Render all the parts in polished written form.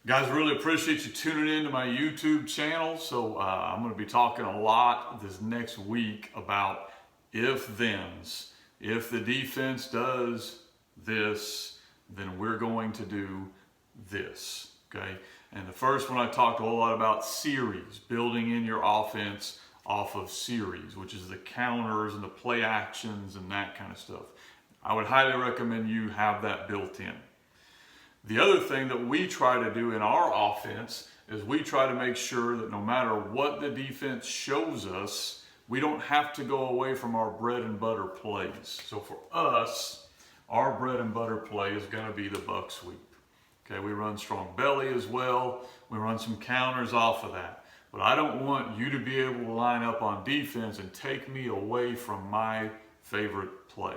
Guys, really appreciate you tuning in to my YouTube channel. So I'm going to be talking a lot this next week about if-thens. If the defense does this, then we're going to do this, okay? And the first one, I talked a whole lot about series, building in your offense off of series, which is the counters and the play actions and that kind of stuff. I would highly recommend you have that built in. The other thing that we try to do in our offense is we try to make sure that no matter what the defense shows us, we don't have to go away from our bread and butter plays. So for us, our bread and butter play is going to be the buck sweep. Okay, we run strong belly as well. We run some counters off of that. But I don't want you to be able to line up on defense and take me away from my favorite play.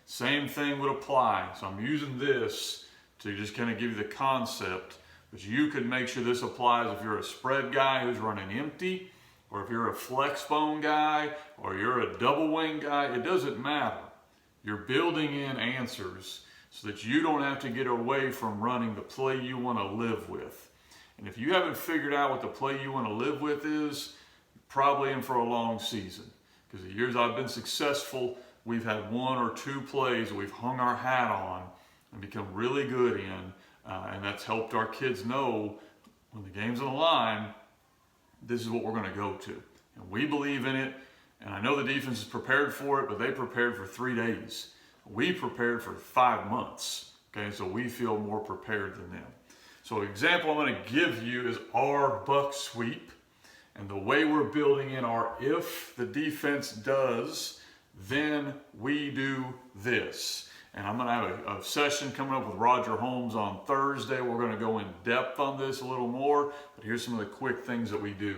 Same thing would apply. So I'm using this to just kind of give you the concept, but you can make sure this applies if you're a spread guy who's running empty, or if you're a flex bone guy, or you're a double wing guy. It doesn't matter. You're building in answers so that you don't have to get away from running the play you want to live with. And if you haven't figured out what the play you want to live with is, you're probably in for a long season. Because the years I've been successful, we've had one or two plays that we've hung our hat on and become really good in, and that's helped our kids know when the game's on the line, this is what we're going to go to. And we believe in it, and I know the defense is prepared for it, but they prepared for 3 days. We prepared for 5 months, okay? So we feel more prepared than them. So an example I'm going to give you is our buck sweep, and the way we're building in our if the defense does, then we do this. And I'm going to have a session coming up with Roger Holmes on Thursday. We're going to go in depth on this a little more, but here's some of the quick things that we do.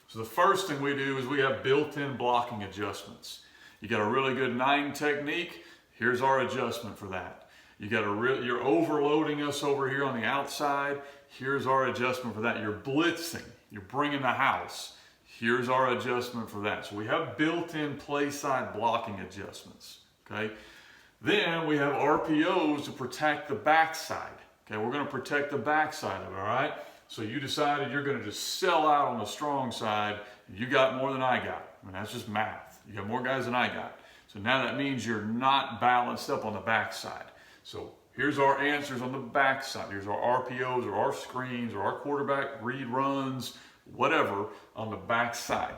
So the first thing we do is we have built-in blocking adjustments. You got a really good 9 technique. Here's our adjustment for that. You're overloading us over here on the outside. Here's our adjustment for that. You're blitzing. You're bringing the house. Here's our adjustment for that. So we have built-in play side blocking adjustments, okay? Then we have RPOs to protect the backside. Okay, we're going to protect the backside of it, all right? So you decided you're going to just sell out on the strong side, and you got more than I got. I mean, that's just math. You got more guys than I got. So now that means you're not balanced up on the backside. So here's our answers on the backside. Here's our RPOs or our screens or our quarterback read runs, whatever, on the backside.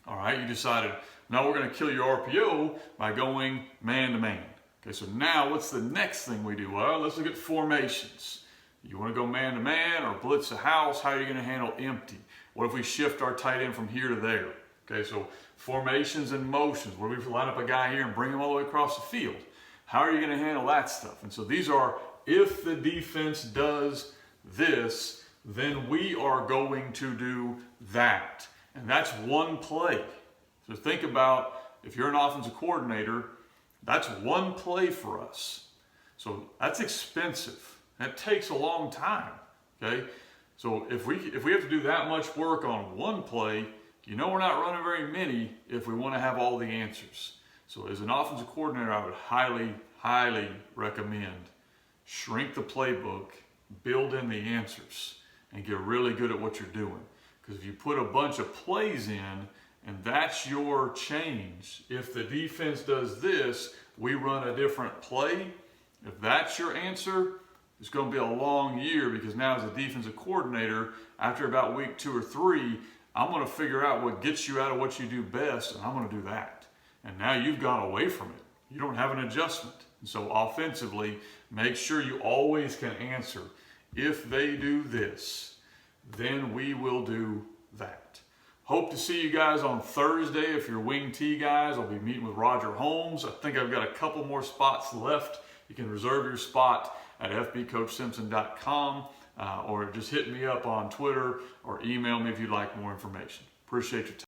All right, you decided, now we're going to kill your RPO by going man-to-man. Okay, so now what's the next thing we do? Well, let's look at formations. You want to go man-to-man or blitz the house? How are you going to handle empty? What if we shift our tight end from here to there? Okay, so formations and motions. What if we line up a guy here and bring him all the way across the field? How are you going to handle that stuff? And so these are, if the defense does this, then we are going to do that. And that's one play. So think about, if you're an offensive coordinator, that's one play for us. So that's expensive. That takes a long time, okay? So if we have to do that much work on one play, you know we're not running very many if we want to have all the answers. So as an offensive coordinator, I would highly, highly recommend shrink the playbook, build in the answers, and get really good at what you're doing. Because if you put a bunch of plays in, and that's your change, if the defense does this, we run a different play. If that's your answer, it's going to be a long year, because now as a defensive coordinator, after about week 2 or 3, I'm going to figure out what gets you out of what you do best, and I'm going to do that. And now you've gone away from it. You don't have an adjustment. And so offensively, make sure you always can answer, if they do this, then we will do that. Hope to see you guys on Thursday. If you're wing T guys, I'll be meeting with Roger Holmes. I think I've got a couple more spots left. You can reserve your spot at fbcoachsimpson.com or just hit me up on Twitter or email me if you'd like more information. Appreciate your time.